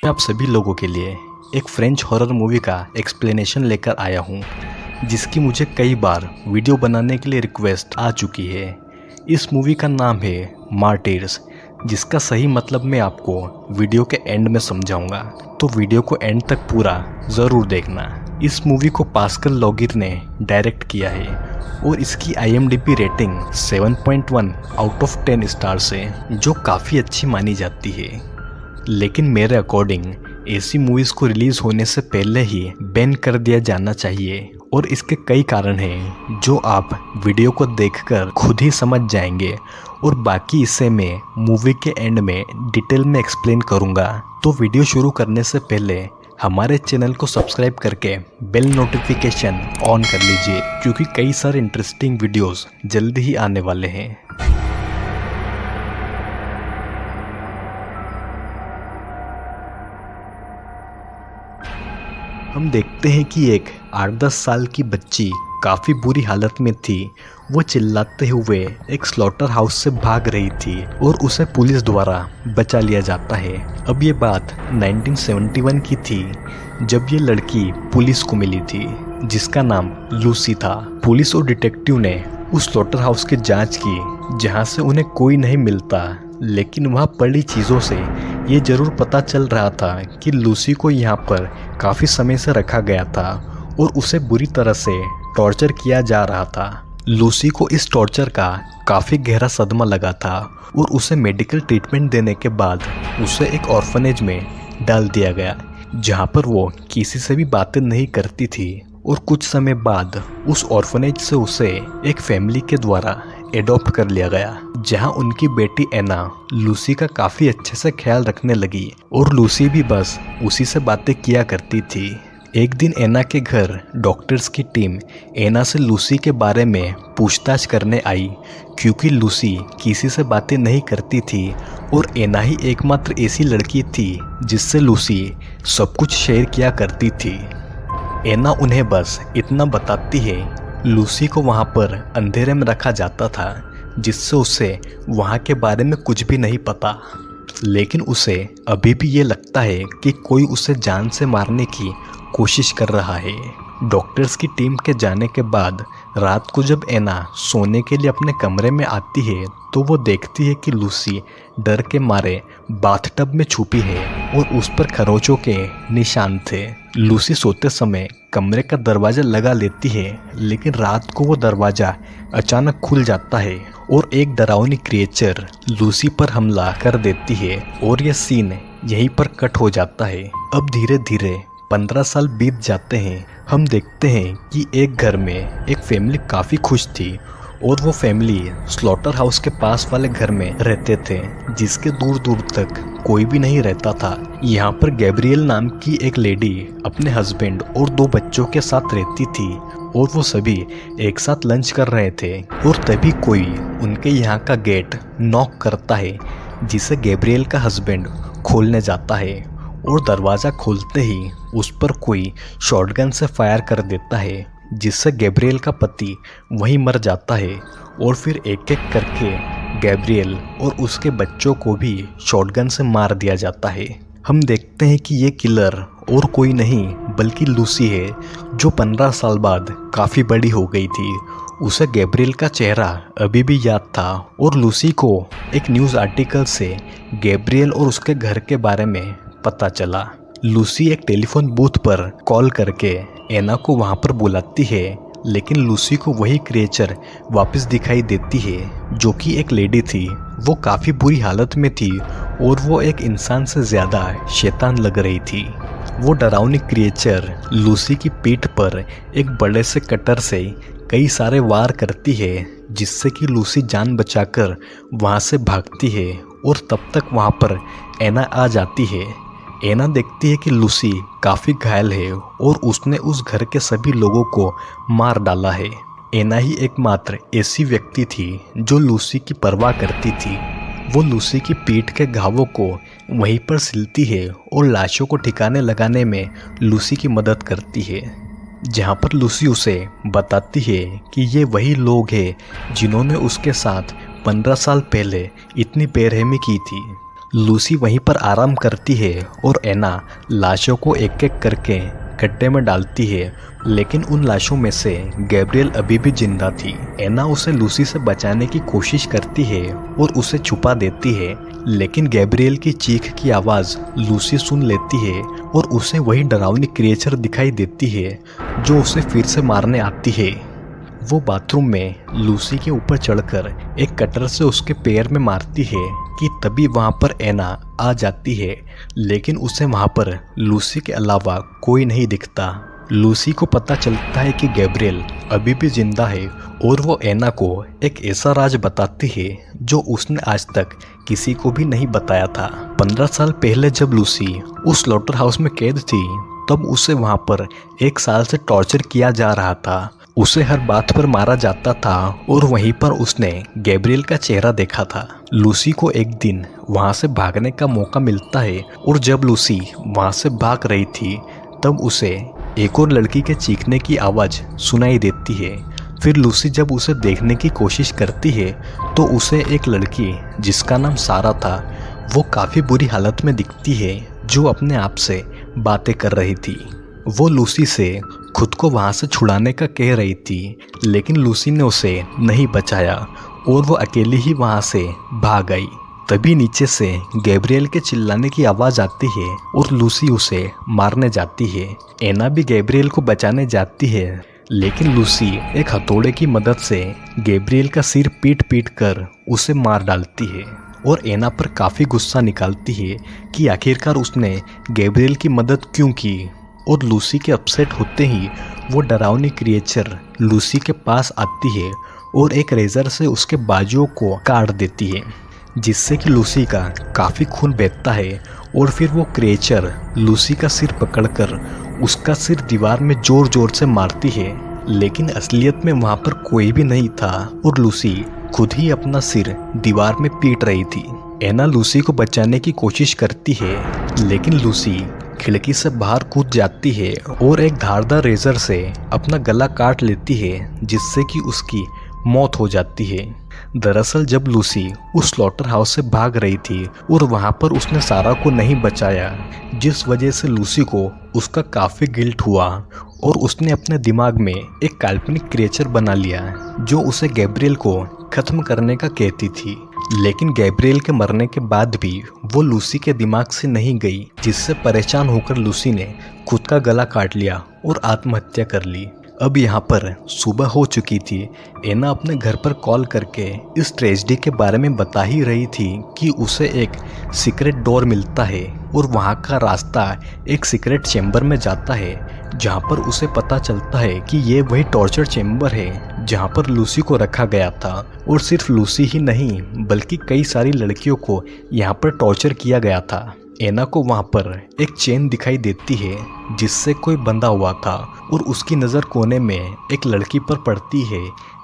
मैं आप सभी लोगों के लिए एक फ्रेंच हॉरर मूवी का एक्सप्लेनेशन लेकर आया हूँ, जिसकी मुझे कई बार वीडियो बनाने के लिए रिक्वेस्ट आ चुकी है। इस मूवी का नाम है मार्टिर्स, जिसका सही मतलब मैं आपको वीडियो के एंड में समझाऊंगा, तो वीडियो को एंड तक पूरा ज़रूर देखना। इस मूवी को पास्कल लॉगिर ने डायरेक्ट किया है और इसकी IMDb rating 7.1 out of 10 stars है, जो काफ़ी अच्छी मानी जाती है। लेकिन मेरे अकॉर्डिंग ऐसी मूवीज़ को रिलीज़ होने से पहले ही बैन कर दिया जाना चाहिए, और इसके कई कारण हैं जो आप वीडियो को देखकर खुद ही समझ जाएंगे, और बाकी इसे मैं मूवी के एंड में डिटेल में एक्सप्लेन करूँगा। तो वीडियो शुरू करने से पहले हमारे चैनल को सब्सक्राइब करके बेल नोटिफिकेशन ऑन कर लीजिए, क्योंकि कई सारे इंटरेस्टिंग वीडियोस जल्दी ही आने वाले हैं। हम देखते हैं कि एक 8-10 साल की बच्ची काफ़ी बुरी हालत में थी। वो चिल्लाते हुए एक स्लॉटर हाउस से भाग रही थी और उसे पुलिस द्वारा बचा लिया जाता है। अब ये बात 1971 की थी, जब ये लड़की पुलिस को मिली थी, जिसका नाम लूसी था। पुलिस और डिटेक्टिव ने उस स्लॉटर हाउस की जांच की, जहां से उन्हें कोई नहीं मिलता, लेकिन वहां पड़ी चीज़ों से ये ज़रूर पता चल रहा था कि लूसी को यहाँ पर काफ़ी समय से रखा गया था और उसे बुरी तरह से टॉर्चर किया जा रहा था। लूसी को इस टॉर्चर का काफ़ी गहरा सदमा लगा था और उसे मेडिकल ट्रीटमेंट देने के बाद उसे एक ऑर्फनेज में डाल दिया गया, जहाँ पर वो किसी से भी बातें नहीं करती थी। और कुछ समय बाद उस ऑर्फनेज से उसे एक फैमिली के द्वारा एडॉप्ट कर लिया गया, जहां उनकी बेटी एना लूसी का काफ़ी अच्छे से ख्याल रखने लगी, और लूसी भी बस उसी से बातें किया करती थी। एक दिन एना के घर डॉक्टर्स की टीम एना से लूसी के बारे में पूछताछ करने आई, क्योंकि लूसी किसी से बातें नहीं करती थी और एना ही एकमात्र ऐसी लड़की थी जिससे लूसी सब कुछ शेयर किया करती थी। एना उन्हें बस इतना बताती है, लूसी को वहाँ पर अंधेरे में रखा जाता था, जिससे उसे वहाँ के बारे में कुछ भी नहीं पता। लेकिन उसे अभी भी ये लगता है कि कोई उसे जान से मारने की कोशिश कर रहा है। डॉक्टर्स की टीम के जाने के बाद रात को जब एना सोने के लिए अपने कमरे में आती है, तो वो देखती है कि लूसी डर के मारे बाथटब में छुपी है और उस पर खरोंचों के निशान थे। लूसी सोते समय कमरे का दरवाज़ा लगा लेती है, लेकिन रात को वो दरवाज़ा अचानक खुल जाता है और एक डरावनी क्रिएचर लूसी पर हमला कर देती है, और यह सीन यहीं पर कट हो जाता है। अब धीरे धीरे 15 साल बीत जाते हैं। हम देखते हैं कि एक घर में एक फैमिली काफ़ी खुश थी, और वो फैमिली स्लॉटर हाउस के पास वाले घर में रहते थे, जिसके दूर दूर तक कोई भी नहीं रहता था। यहाँ पर गैब्रियल नाम की एक लेडी अपने हस्बैंड और 2 बच्चों के साथ रहती थी, और वो सभी एक साथ लंच कर रहे थे, और तभी कोई उनके यहाँ का गेट नॉक करता है, जिसे गैब्रियल का हस्बैंड खोलने जाता है, और दरवाज़ा खोलते ही उस पर कोई शॉटगन से फायर कर देता है, जिससे गैब्रियल का पति वहीं मर जाता है। और फिर एक एक करके गैब्रियल और उसके बच्चों को भी शॉटगन से मार दिया जाता है। हम देखते हैं कि ये किलर और कोई नहीं बल्कि लूसी है, जो 15 साल बाद काफ़ी बड़ी हो गई थी। उसे गैब्रियल का चेहरा अभी भी याद था, और लूसी को एक न्यूज़ आर्टिकल से गैब्रियल और उसके घर के बारे में पता चला। लूसी एक टेलीफोन बूथ पर कॉल करके एना को वहां पर बुलाती है, लेकिन लूसी को वही क्रिएचर वापस दिखाई देती है, जो कि एक लेडी थी। वो काफ़ी बुरी हालत में थी और वो एक इंसान से ज़्यादा शैतान लग रही थी। वो डरावनी क्रिएचर लूसी की पीठ पर एक बड़े से कटर से कई सारे वार करती है, जिससे कि लूसी जान बचाकर वहाँ से भागती है, और तब तक वहाँ पर एना आ जाती है। एना देखती है कि लूसी काफ़ी घायल है और उसने उस घर के सभी लोगों को मार डाला है। एना ही एकमात्र ऐसी व्यक्ति थी जो लूसी की परवाह करती थी। वो लूसी की पीठ के घावों को वहीं पर सिलती है और लाशों को ठिकाने लगाने में लूसी की मदद करती है, जहाँ पर लूसी उसे बताती है कि ये वही लोग हैं जिन्होंने उसके साथ 15 साल पहले इतनी बेरहमी की थी। लूसी वहीं पर आराम करती है और एना लाशों को एक एक करके गड्ढे में डालती है, लेकिन उन लाशों में से गैब्रियल अभी भी जिंदा थी। एना उसे लूसी से बचाने की कोशिश करती है और उसे छुपा देती है, लेकिन गैब्रियल की चीख की आवाज़ लूसी सुन लेती है और उसे वही डरावनी क्रिएचर दिखाई देती है जो उसे फिर से मारने आती है। वो बाथरूम में लूसी के ऊपर चढ़कर एक कटर से उसके पैर में मारती है कि तभी वहाँ पर एना आ जाती है, लेकिन उसे वहाँ पर लूसी के अलावा कोई नहीं दिखता। लूसी को पता चलता है कि गैब्रियल अभी भी जिंदा है और वो एना को एक ऐसा राज बताती है जो उसने आज तक किसी को भी नहीं बताया था। 15 साल पहले जब लूसी उस स्लॉटर हाउस में कैद थी, तब उसे वहाँ पर 1 साल से टॉर्चर किया जा रहा था। उसे हर बात पर मारा जाता था और वहीं पर उसने गैब्रियल का चेहरा देखा था। लूसी को एक दिन वहाँ से भागने का मौका मिलता है और जब लूसी वहाँ से भाग रही थी, तब उसे एक और लड़की के चीखने की आवाज़ सुनाई देती है। फिर लूसी जब उसे देखने की कोशिश करती है तो उसे एक लड़की जिसका नाम सारा था, वो काफ़ी बुरी हालत में दिखती है, जो अपने आप से बातें कर रही थी। वो लूसी से खुद को वहाँ से छुड़ाने का कह रही थी, लेकिन लूसी ने उसे नहीं बचाया और वो अकेली ही वहाँ से भाग गई। तभी नीचे से गैब्रियल के चिल्लाने की आवाज़ आती है और लूसी उसे मारने जाती है। एना भी गैब्रियल को बचाने जाती है, लेकिन लूसी एक हथौड़े की मदद से गैब्रियल का सिर पीट पीट कर उसे मार डालती है और एना पर काफ़ी गुस्सा निकालती है कि आखिरकार उसने गैब्रियल की मदद क्यों की। और लूसी के अपसेट होते ही वो डरावनी क्रिएचर लूसी के पास आती है और एक रेजर से उसके बाजुओं को काट देती है, जिससे कि लूसी का काफ़ी खून बहता है। और फिर वो क्रिएचर लूसी का सिर पकड़कर उसका सिर दीवार में ज़ोर ज़ोर से मारती है, लेकिन असलियत में वहाँ पर कोई भी नहीं था और लूसी खुद ही अपना सिर दीवार में पीट रही थी। एना लूसी को बचाने की कोशिश करती है, लेकिन लूसी खिड़की से बाहर कूद जाती है और एक धारदार रेजर से अपना गला काट लेती है, जिससे कि उसकी मौत हो जाती है। दरअसल जब लूसी उस स्लॉटर हाउस से भाग रही थी और वहां पर उसने सारा को नहीं बचाया, जिस वजह से लूसी को उसका काफ़ी गिल्ट हुआ और उसने अपने दिमाग में एक काल्पनिक क्रिएचर बना लिया जो उसे गैब्रियल को खत्म करने का कहती थी। लेकिन गैब्रियल के मरने के बाद भी वो लूसी के दिमाग से नहीं गई, जिससे परेशान होकर लूसी ने खुद का गला काट लिया और आत्महत्या कर ली। अब यहाँ पर सुबह हो चुकी थी। एना अपने घर पर कॉल करके इस ट्रेजेडी के बारे में बता ही रही थी कि उसे एक सीक्रेट डोर मिलता है और वहाँ का रास्ता एक सीक्रेट चैम्बर में जाता है, जहाँ पर उसे पता चलता है कि ये वही टॉर्चर चैम्बर है जहाँ पर लूसी को रखा गया था। और सिर्फ लूसी ही नहीं बल्कि कई सारी लड़कियों को यहाँ पर टॉर्चर किया गया था। एना को वहाँ पर एक चेन दिखाई देती है जिससे कोई बंधा हुआ था और उसकी नज़र कोने में एक लड़की पर पड़ती है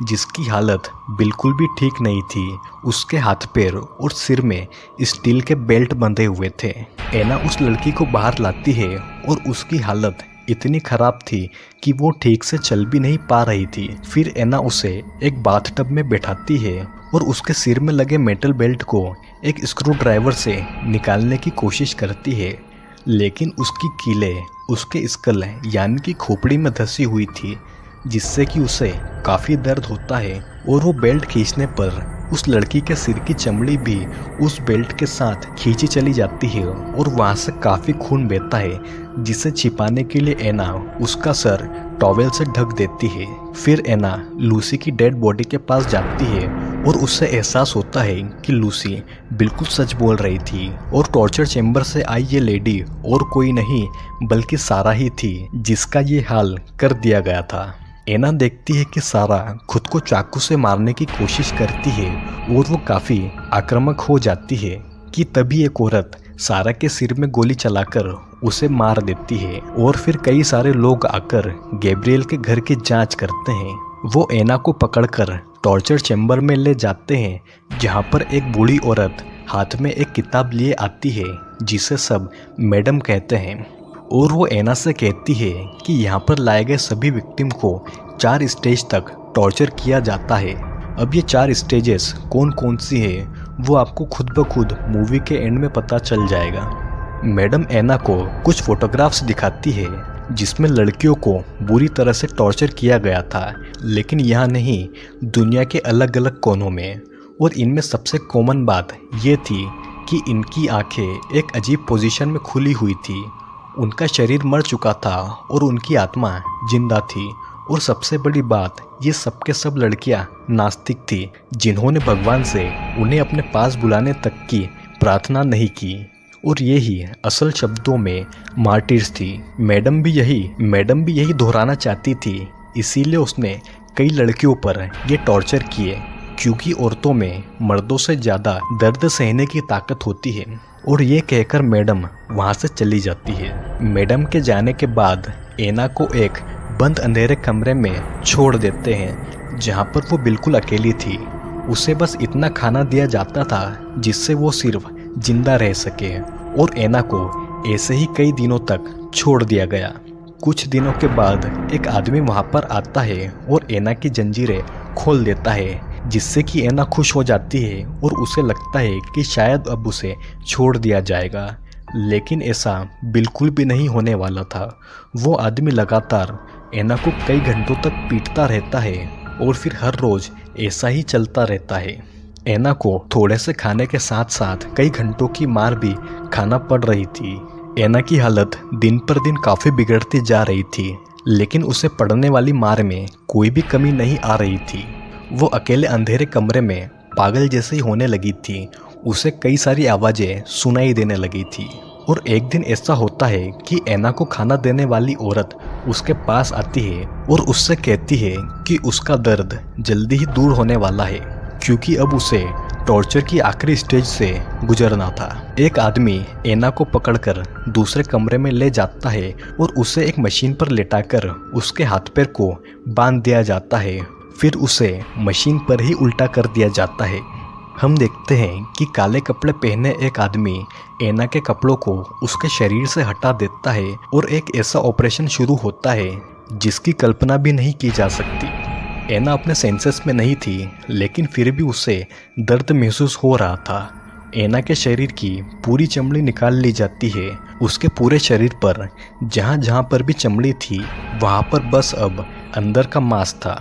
जिसकी हालत बिल्कुल भी ठीक नहीं थी। उसके हाथ पैर और सिर में स्टील के बेल्ट बंधे हुए थे। एना उस लड़की को बाहर लाती है और उसकी हालत इतनी खराब थी कि वो ठीक से चल भी नहीं पा रही थी। फिर एना उसे एक बाथटब में बैठाती है और उसके सिर में लगे मेटल बेल्ट को एक स्क्रू ड्राइवर से निकालने की कोशिश करती है, लेकिन उसकी कीलें उसके स्कल यानी कि खोपड़ी में धंसी हुई थी, जिससे कि उसे काफ़ी दर्द होता है। और वो बेल्ट खींचने पर उस लड़की के सिर की चमड़ी भी उस बेल्ट के साथ खींची चली जाती है और वहाँ से काफ़ी खून बहता है, जिसे छिपाने के लिए एना उसका सर टॉवेल से ढक देती है। फिर एना लूसी की डेड बॉडी के पास जाती है और उससे एहसास होता है कि लूसी बिल्कुल सच बोल रही थी और टॉर्चर चैम्बर से आई ये लेडी और कोई नहीं बल्कि सारा ही थी, जिसका ये हाल कर दिया गया था। एना देखती है कि सारा खुद को चाकू से मारने की कोशिश करती है और वो काफ़ी आक्रामक हो जाती है कि तभी एक औरत सारा के सिर में गोली चलाकर उसे मार देती है। और फिर कई सारे लोग आकर गैब्रियल के घर की जांच करते हैं। वो एना को पकड़कर टॉर्चर चैम्बर में ले जाते हैं, जहां पर एक बूढ़ी औरत हाथ में एक किताब लिए आती है जिसे सब मैडम कहते हैं। और वो एना से कहती है कि यहाँ पर लाए गए सभी विक्टिम को 4 स्टेज तक टॉर्चर किया जाता है। अब ये 4 स्टेजेस कौन कौन सी है वो आपको खुद ब खुद मूवी के एंड में पता चल जाएगा। मैडम एना को कुछ फोटोग्राफ्स दिखाती है जिसमें लड़कियों को बुरी तरह से टॉर्चर किया गया था, लेकिन यहाँ नहीं, दुनिया के अलग अलग कोनों में। और इनमें सबसे कॉमन बात ये थी कि इनकी आंखें एक अजीब पोजीशन में खुली हुई थी। उनका शरीर मर चुका था और उनकी आत्मा जिंदा थी। और सबसे बड़ी बात, ये सब के सब लड़कियां नास्तिक थी, जिन्होंने भगवान से उन्हें अपने पास बुलाने तक की प्रार्थना नहीं की। और यही असल शब्दों में मार्टिर्स थी। मैडम भी यही दोहराना चाहती थी, इसीलिए उसने कई लड़कियों पर ये टॉर्चर किए, क्योंकि औरतों में मर्दों से ज़्यादा दर्द सहने की ताकत होती है। और ये कहकर मैडम वहाँ से चली जाती है। मैडम के जाने के बाद एना को एक बंद अंधेरे कमरे में छोड़ देते हैं, जहाँ पर वो बिल्कुल अकेली थी। उसे बस इतना खाना दिया जाता था जिससे वो सिर्फ जिंदा रह सके। और एना को ऐसे ही कई दिनों तक छोड़ दिया गया। कुछ दिनों के बाद एक आदमी वहाँ पर आता है और एना की जंजीरें खोल देता है, जिससे कि एना खुश हो जाती है और उसे लगता है कि शायद अब उसे छोड़ दिया जाएगा। लेकिन ऐसा बिल्कुल भी नहीं होने वाला था। वो आदमी लगातार एना को कई घंटों तक पीटता रहता है और फिर हर रोज़ ऐसा ही चलता रहता है। एना को थोड़े से खाने के साथ साथ कई घंटों की मार भी खाना पड़ रही थी। एना की हालत दिन पर दिन काफ़ी बिगड़ती जा रही थी, लेकिन उसे पड़ने वाली मार में कोई भी कमी नहीं आ रही थी। वो अकेले अंधेरे कमरे में पागल जैसे ही होने लगी थी। उसे कई सारी आवाज़ें सुनाई देने लगी थी। और एक दिन ऐसा होता है कि एना को खाना देने वाली औरत उसके पास आती है और उससे कहती है कि उसका दर्द जल्दी ही दूर होने वाला है, क्योंकि अब उसे टॉर्चर की आखिरी स्टेज से गुजरना था। एक आदमी एना को पकड़कर दूसरे कमरे में ले जाता है और उसे एक मशीन पर लेटाकर उसके हाथ पैर को बांध दिया जाता है। फिर उसे मशीन पर ही उल्टा कर दिया जाता है। हम देखते हैं कि काले कपड़े पहने एक आदमी एना के कपड़ों को उसके शरीर से हटा देता है और एक ऐसा ऑपरेशन शुरू होता है जिसकी कल्पना भी नहीं की जा सकती। एना अपने सेंसेस में नहीं थी, लेकिन फिर भी उसे दर्द महसूस हो रहा था। एना के शरीर की पूरी चमड़ी निकाल ली जाती है। उसके पूरे शरीर पर जहाँ जहाँ पर भी चमड़ी थी, वहाँ पर बस अब अंदर का मांस था।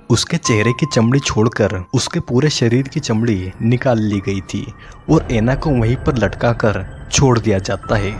उसके चेहरे की चमड़ी छोड़कर उसके पूरे शरीर की चमड़ी निकाल ली गई थी और एना को वहीं पर लटकाकर छोड़ दिया जाता है।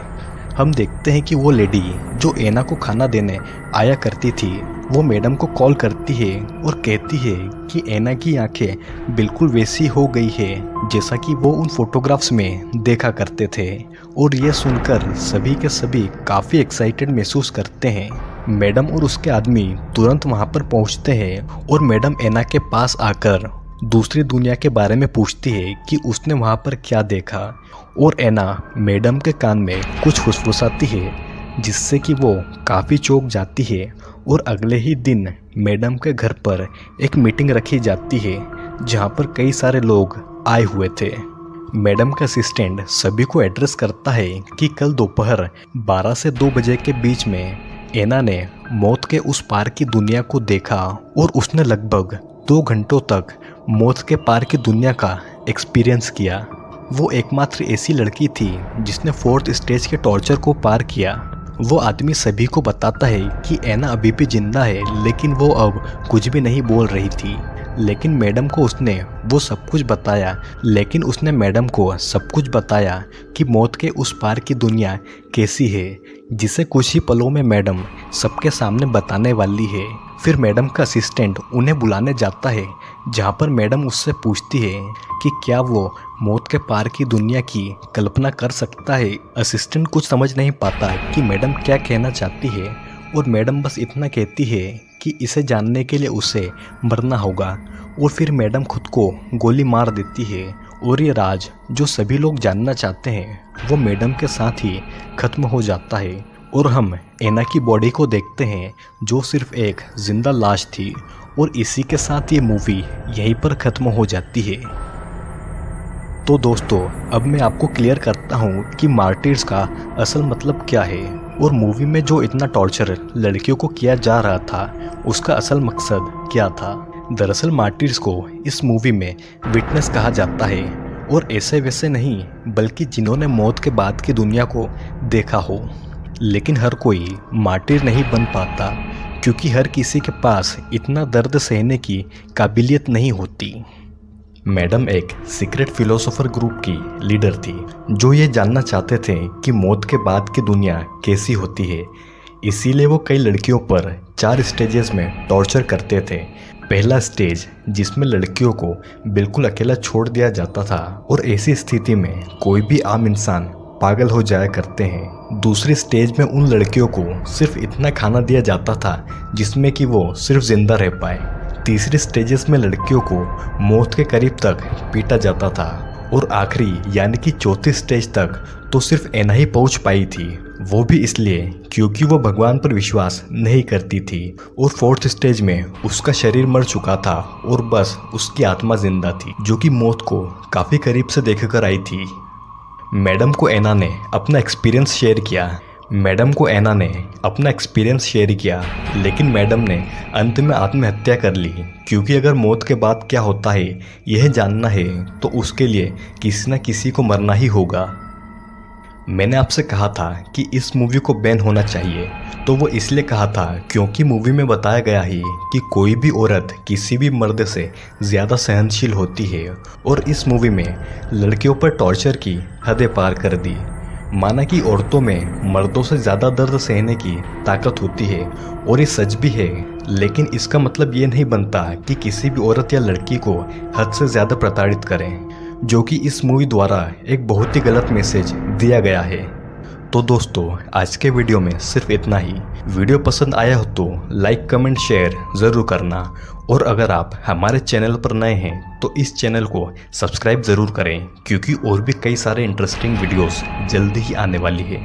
हम देखते हैं कि वो लेडी जो एना को खाना देने आया करती थी, वो मैडम को कॉल करती है और कहती है कि एना की आंखें बिल्कुल वैसी हो गई है जैसा कि वो उन फोटोग्राफ्स में देखा करते थे। और ये सुनकर सभी के सभी काफ़ी एक्साइटेड महसूस करते हैं। मैडम और उसके आदमी तुरंत वहाँ पर पहुँचते हैं और मैडम एना के पास आकर दूसरी दुनिया के बारे में पूछती है कि उसने वहाँ पर क्या देखा। और एना मैडम के कान में कुछ फुसफुसाती है, जिससे कि वो काफ़ी चौंक जाती है। और अगले ही दिन मैडम के घर पर एक मीटिंग रखी जाती है, जहाँ पर कई सारे लोग आए हुए थे। मैडम का असिस्टेंट सभी को एड्रेस करता है कि कल दोपहर 12 से 2 बजे के बीच में एना ने मौत के उस पार की दुनिया को देखा और उसने लगभग 2 घंटों तक मौत के पार की दुनिया का एक्सपीरियंस किया। वो एकमात्र ऐसी लड़की थी जिसने 4th स्टेज के टॉर्चर को पार किया। वो आदमी सभी को बताता है कि एना अभी भी जिंदा है, लेकिन वो अब कुछ भी नहीं बोल रही थी। लेकिन मैडम को उसने वो सब कुछ बताया कि मौत के उस पार की दुनिया कैसी है, जिसे कुछ ही पलों में मैडम सबके सामने बताने वाली है। फिर मैडम का असिस्टेंट उन्हें बुलाने जाता है, जहाँ पर मैडम उससे पूछती है कि क्या वो मौत के पार की दुनिया की कल्पना कर सकता है। असिस्टेंट कुछ समझ नहीं पाता कि मैडम क्या कहना चाहती है और मैडम बस इतना कहती है कि इसे जानने के लिए उसे मरना होगा। और फिर मैडम खुद को गोली मार देती है और ये राज जो सभी लोग जानना चाहते हैं वो मैडम के साथ ही ख़त्म हो जाता है। और हम एना की बॉडी को देखते हैं जो सिर्फ एक जिंदा लाश थी। और इसी के साथ ये मूवी यहीं पर ख़त्म हो जाती है। तो दोस्तों, अब मैं आपको क्लियर करता हूँ कि मार्टिर्स का असल मतलब क्या है और मूवी में जो इतना टॉर्चर लड़कियों को किया जा रहा था उसका असल मकसद क्या था। दरअसल मार्टिर्स को इस मूवी में विटनेस कहा जाता है और ऐसे वैसे नहीं, बल्कि जिन्होंने मौत के बाद की दुनिया को देखा हो। लेकिन हर कोई मार्टिर नहीं बन पाता, क्योंकि हर किसी के पास इतना दर्द सहने की काबिलियत नहीं होती। मैडम एक सीक्रेट फिलोसोफर ग्रुप की लीडर थी, जो ये जानना चाहते थे कि मौत के बाद की दुनिया कैसी होती है। इसीलिए वो कई लड़कियों पर 4 स्टेजेस में टॉर्चर करते थे। पहला स्टेज, जिसमें लड़कियों को बिल्कुल अकेला छोड़ दिया जाता था, और ऐसी स्थिति में कोई भी आम इंसान पागल हो जाया करते हैं। दूसरी स्टेज में उन लड़कियों को सिर्फ इतना खाना दिया जाता था जिसमें कि वो सिर्फ जिंदा रह पाए। तीसरी स्टेजेस में लड़कियों को मौत के करीब तक पीटा जाता था, और आखिरी यानी कि चौथी स्टेज तक तो सिर्फ एना ही पहुंच पाई थी, वो भी इसलिए क्योंकि वो भगवान पर विश्वास नहीं करती थी। और फोर्थ स्टेज में उसका शरीर मर चुका था और बस उसकी आत्मा जिंदा थी, जो कि मौत को काफ़ी करीब से देखकर आई थी। मैडम को एना ने अपना एक्सपीरियंस शेयर किया, लेकिन मैडम ने अंत में आत्महत्या कर ली, क्योंकि अगर मौत के बाद क्या होता है यह जानना है तो उसके लिए किसी न किसी को मरना ही होगा। मैंने आपसे कहा था कि इस मूवी को बैन होना चाहिए, तो वो इसलिए कहा था क्योंकि मूवी में बताया गया है कि कोई भी औरत किसी भी मर्द से ज़्यादा सहनशील होती है, और इस मूवी में लड़कियों पर टॉर्चर की हदें पार कर दी। माना कि औरतों में मर्दों से ज़्यादा दर्द सहने की ताकत होती है, और ये सच भी है, लेकिन इसका मतलब ये नहीं बनता कि किसी भी औरत या लड़की को हद से ज़्यादा प्रताड़ित करें, जो कि इस मूवी द्वारा एक बहुत ही गलत मैसेज दिया गया है। तो दोस्तों, आज के वीडियो में सिर्फ इतना ही। वीडियो पसंद आया हो तो लाइक कमेंट शेयर ज़रूर करना, और अगर आप हमारे चैनल पर नए हैं तो इस चैनल को सब्सक्राइब ज़रूर करें, क्योंकि और भी कई सारे इंटरेस्टिंग वीडियोस जल्दी ही आने वाली है।